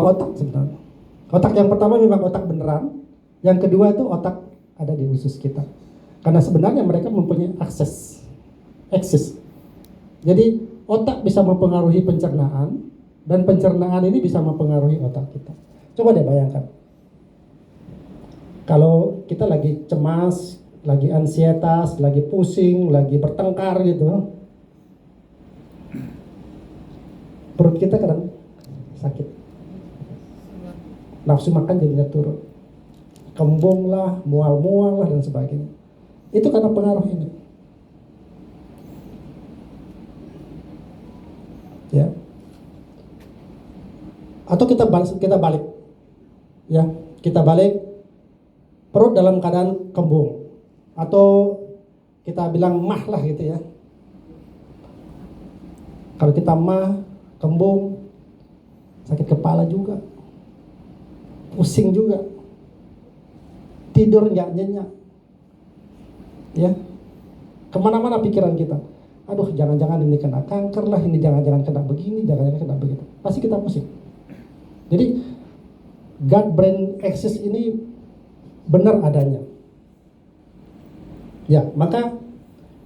otak sebenarnya. Otak yang pertama memang otak beneran, yang kedua itu otak ada di usus kita. Karena sebenarnya mereka mempunyai akses. Jadi otak bisa mempengaruhi pencernaan, dan pencernaan ini bisa mempengaruhi otak kita. Coba deh bayangkan, kalau kita lagi cemas, lagi ansietas, lagi pusing, lagi bertengkar gitu, perut kita kadang sakit, nafsu makan jadinya turun, kembung lah, mual-mual lah, dan sebagainya. Itu karena pengaruh ini. Ya. Atau kita balik. Ya, kita balik, perut dalam keadaan kembung, atau kita bilang mah lah gitu ya. Kalau kita mah, kembung, sakit kepala juga, pusing juga, tidur nggak nyenyak, ya, kemana-mana pikiran kita. Aduh, jangan-jangan ini kena kanker lah, ini jangan-jangan kena begini, jangan-jangan kena begitu. Pasti kita pusing. Jadi gut brain axis ini benar adanya. Ya, maka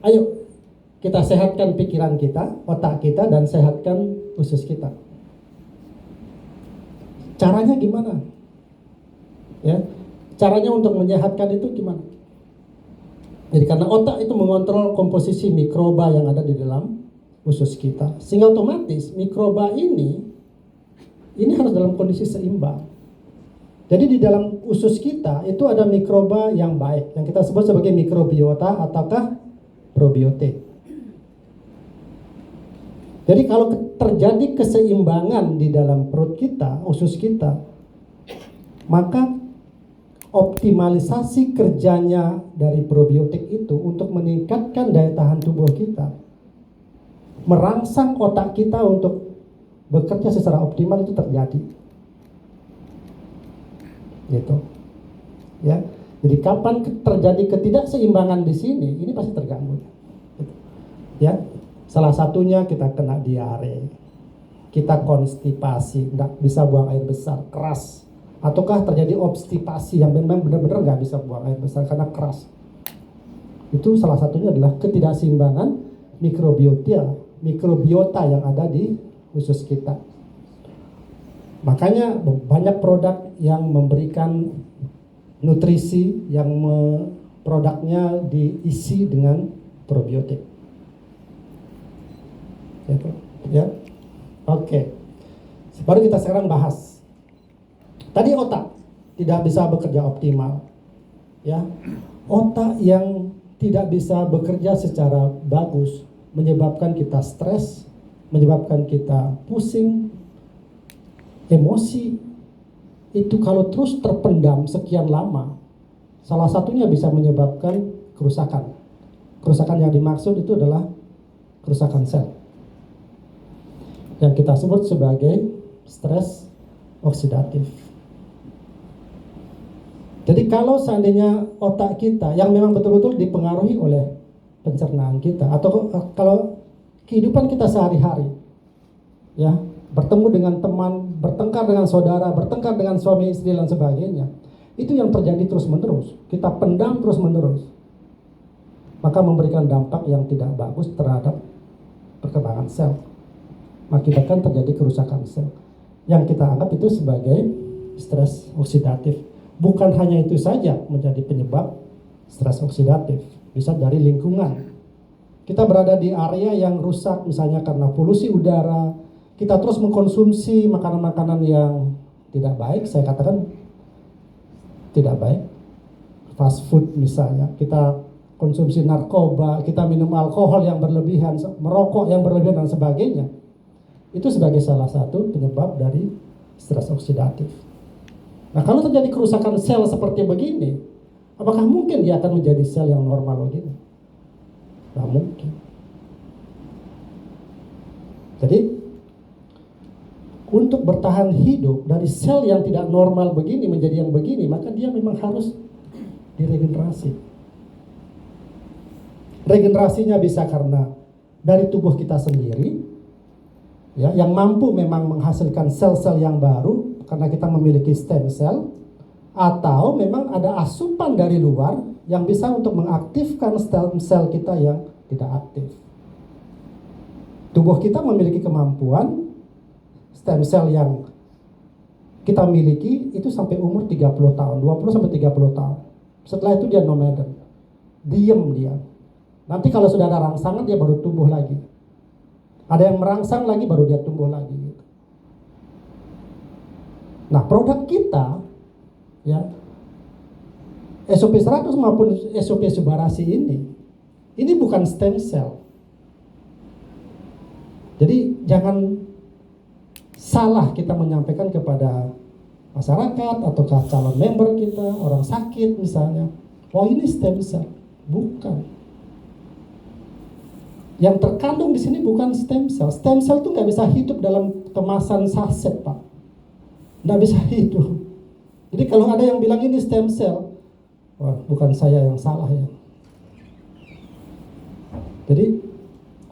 ayo kita sehatkan pikiran kita, otak kita, dan sehatkan usus kita. Caranya gimana? Ya, caranya untuk menyehatkan itu gimana? Jadi karena otak itu mengontrol komposisi mikroba yang ada di dalam usus kita, sehingga otomatis mikroba ini harus dalam kondisi seimbang. Jadi di dalam usus kita itu ada mikroba yang baik, yang kita sebut sebagai mikrobiota ataukah probiotik. Jadi kalau terjadi keseimbangan di dalam perut kita, usus kita, maka optimalisasi kerjanya dari probiotik itu untuk meningkatkan daya tahan tubuh kita, merangsang otak kita untuk bekerja secara optimal, itu terjadi. Gitu. Ya. Jadi kapan terjadi ketidakseimbangan di sini, ini pasti terganggu. Gitu. Ya. Salah satunya kita kena diare, kita konstipasi, nggak bisa buang air besar, keras. Ataukah terjadi obstipasi yang memang benar-benar nggak bisa buang air besar karena keras. Itu salah satunya adalah ketidakseimbangan mikrobiota yang ada di usus kita. Makanya banyak produk yang memberikan nutrisi yang produknya diisi dengan probiotik. Ya. Oke. Baru kita sekarang bahas. Tadi otak tidak bisa bekerja optimal, ya. Otak yang tidak bisa bekerja secara bagus menyebabkan kita stres, menyebabkan kita pusing, emosi. Itu kalau terus terpendam sekian lama, salah satunya bisa menyebabkan kerusakan. Kerusakan yang dimaksud itu adalah kerusakan sel, yang kita sebut sebagai stres oksidatif. Jadi kalau seandainya otak kita yang memang betul-betul dipengaruhi oleh pencernaan kita, atau kalau kehidupan kita sehari-hari, ya, bertemu dengan teman, bertengkar dengan saudara, bertengkar dengan suami istri dan sebagainya, itu yang terjadi terus-menerus, kita pendam terus-menerus, maka memberikan dampak yang tidak bagus terhadap perkembangan sel, mengakibatkan terjadi kerusakan sel, yang kita anggap itu sebagai stres oksidatif. Bukan hanya itu saja menjadi penyebab stres oksidatif, bisa dari lingkungan. Kita berada di area yang rusak, misalnya karena polusi udara, kita terus mengkonsumsi makanan-makanan yang tidak baik, saya katakan tidak baik, fast food misalnya, kita konsumsi narkoba, kita minum alkohol yang berlebihan, merokok yang berlebihan dan sebagainya. Itu sebagai salah satu penyebab dari stres oksidatif. Nah, kalau terjadi kerusakan sel seperti begini, apakah mungkin dia akan menjadi sel yang normal begini? Tidak mungkin. Jadi, untuk bertahan hidup dari sel yang tidak normal begini menjadi yang begini, maka dia memang harus diregenerasi. Regenerasinya bisa karena dari tubuh kita sendiri, ya, yang mampu memang menghasilkan sel-sel yang baru, karena kita memiliki stem cell, atau memang ada asupan dari luar yang bisa untuk mengaktifkan stem cell kita yang tidak aktif. Tubuh kita memiliki kemampuan stem cell yang kita miliki itu sampai umur 30 tahun, 20 sampai 30 tahun. Setelah itu dia nomaden. Diem dia. Nanti kalau sudah ada rangsangan dia baru tumbuh lagi. Ada yang merangsang lagi baru dia tumbuh lagi gitu. Nah, produk kita ya SOP 100 maupun SOP Subarasi ini bukan stem cell. Jadi jangan salah kita menyampaikan kepada masyarakat ataukah calon member kita, orang sakit misalnya, oh ini stem cell. Bukan. Yang terkandung di sini bukan stem cell. Stem cell itu nggak bisa hidup dalam kemasan saset, Pak. Nggak bisa hidup. Jadi kalau ada yang bilang ini stem cell, wah, bukan saya yang salah ya. Jadi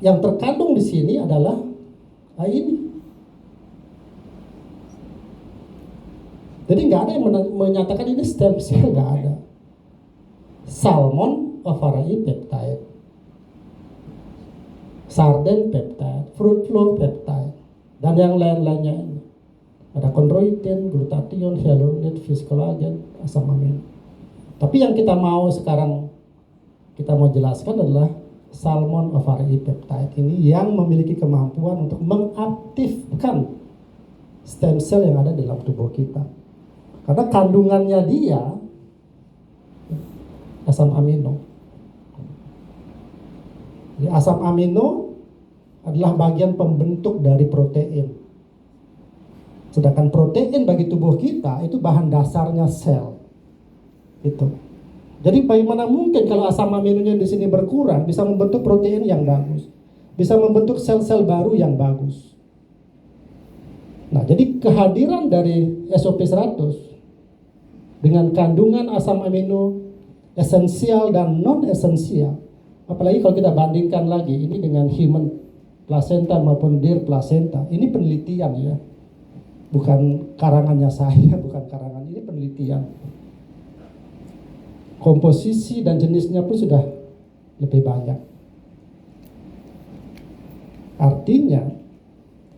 yang terkandung di sini adalah ini. Jadi nggak ada yang menyatakan ini stem cell, nggak ada. Salmon ovari peptide, sarden peptide, fruit flow peptide, dan yang lain-lainnya ini. Ada chondroitin, glutathione, hyaluronate, fish collagen, asam amino. Tapi yang kita mau sekarang kita mau jelaskan adalah salmon ovari peptide ini yang memiliki kemampuan untuk mengaktifkan stem cell yang ada dalam tubuh kita. Karena kandungannya dia asam amino. Jadi asam amino adalah bagian pembentuk dari protein. Sedangkan protein bagi tubuh kita itu bahan dasarnya sel. Itu. Jadi bagaimana mungkin kalau asam aminonya di sini berkurang bisa membentuk protein yang bagus, bisa membentuk sel-sel baru yang bagus. Nah, jadi kehadiran dari SOP 100 dengan kandungan asam amino esensial dan non esensial, apalagi kalau kita bandingkan lagi ini dengan human placenta maupun deer placenta, ini penelitian ya, bukan karangannya saya, bukan karangan, ini penelitian. Komposisi dan jenisnya pun sudah lebih banyak. Artinya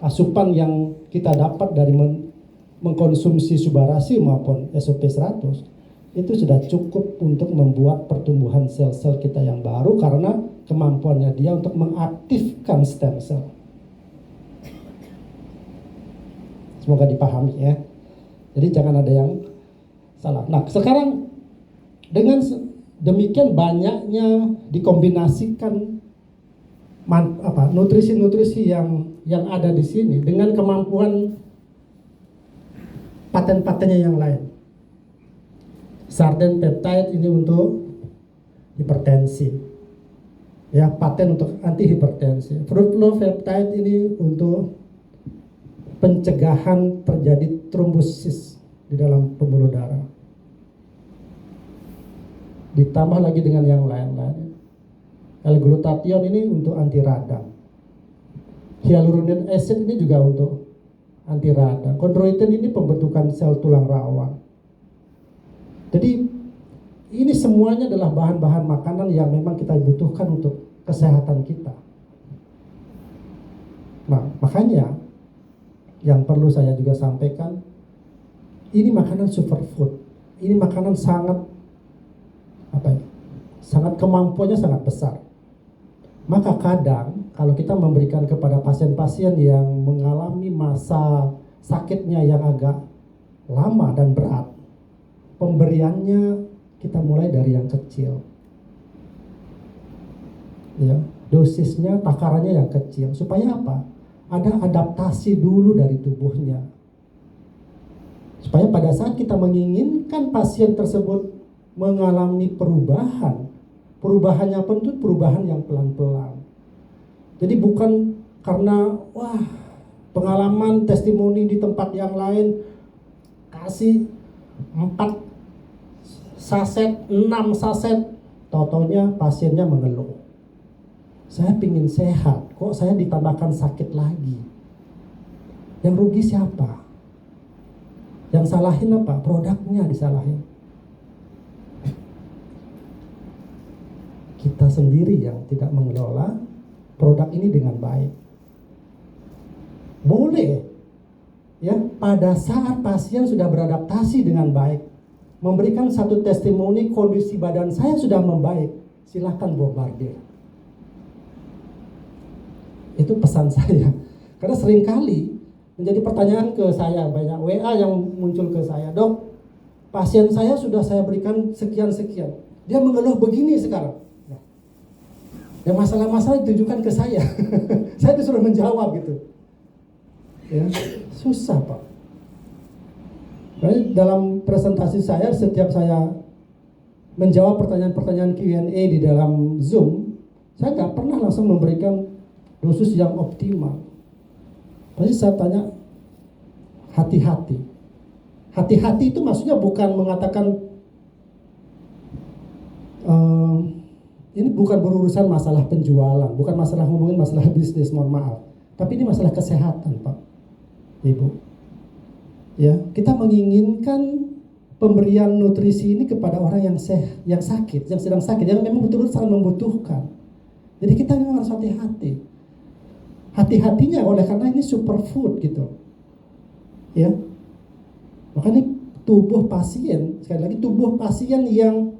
asupan yang kita dapat dari mengkonsumsi Subarasi maupun SOP 100 itu sudah cukup untuk membuat pertumbuhan sel-sel kita yang baru karena kemampuannya dia untuk mengaktifkan stem cell. Semoga dipahami ya. Jadi jangan ada yang salah. Nah, sekarang dengan demikian banyaknya dikombinasikan nutrisi-nutrisi yang ada di sini dengan kemampuan paten-patennya yang lain. Sarden peptide ini untuk hipertensi. Ya, paten untuk anti hipertensi. Fruit flow peptide ini untuk pencegahan terjadi trombosis di dalam pembuluh darah. Ditambah lagi dengan yang lain-lain. L-glutathione ini untuk anti radang. Hyaluronate acid ini juga untuk anti radang. Chondroitin ini pembentukan sel tulang rawan. Jadi ini semuanya adalah bahan-bahan makanan yang memang kita butuhkan untuk kesehatan kita. Nah, makanya yang perlu saya juga sampaikan, ini makanan superfood. Ini makanan sangat sangat kemampuannya sangat besar. Maka kadang kalau kita memberikan kepada pasien-pasien yang mengalami masa sakitnya yang agak lama dan berat, pemberiannya kita mulai dari yang kecil. Ya, dosisnya, takarannya yang kecil. Supaya apa? Ada adaptasi dulu dari tubuhnya. Supaya pada saat kita menginginkan pasien tersebut mengalami perubahannya pun itu perubahan yang pelan-pelan. Jadi bukan karena pengalaman testimoni di tempat yang lain kasih 4 saset, 6 saset, tau-taunya pasiennya mengeluh. Saya pingin sehat, kok saya ditambahkan sakit lagi. Yang rugi siapa? Yang salahin apa? Produknya disalahin. Kita sendiri yang tidak mengelola produk ini dengan baik. Boleh ya, pada saat pasien sudah beradaptasi dengan baik, memberikan satu testimoni kondisi badan saya sudah membaik, silahkan bombardir. Itu pesan saya. Karena seringkali menjadi pertanyaan ke saya, banyak WA yang muncul ke saya, dok, pasien saya sudah saya berikan sekian-sekian, dia mengeluh begini sekarang. Nah, yang masalah-masalah ditujukan ke saya. Saya disuruh menjawab gitu. Ya, susah Pak. Jadi dalam presentasi saya, setiap saya menjawab pertanyaan-pertanyaan Q&A di dalam Zoom, saya nggak pernah langsung memberikan dosis yang optimal. Tapi saya tanya, hati-hati. Hati-hati itu maksudnya bukan mengatakan ini bukan berurusan masalah penjualan, bukan masalah ngomongin masalah bisnis, mohon maaf. Tapi ini masalah kesehatan, Pak, Ibu. Ya, kita menginginkan pemberian nutrisi ini kepada orang yang sakit, yang sedang sakit, yang memang betul-betul sangat membutuhkan. Jadi kita memang harus hati-hati. Hati-hatinya oleh karena ini superfood gitu. Ya. Makanya tubuh pasien, sekali lagi tubuh pasien yang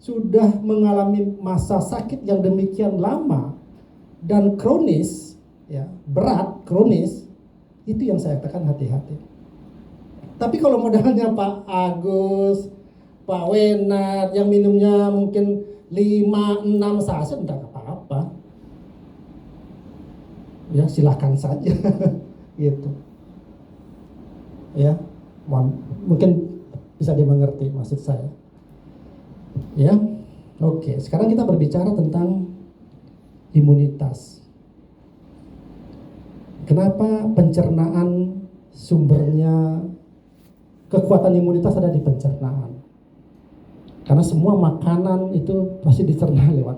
sudah mengalami masa sakit yang demikian lama dan kronis, ya, berat, kronis, itu yang saya katakan hati-hati. Tapi kalau modalnya Pak Agus, Pak Wenat yang minumnya mungkin 5-6 saset, enggak apa-apa. Ya silakan saja. Gitu. Ya, mungkin bisa dimengerti maksud saya. Ya, oke. Sekarang kita berbicara tentang imunitas. Kenapa pencernaan sumbernya, kekuatan imunitas ada di pencernaan? Karena semua makanan itu pasti dicerna lewat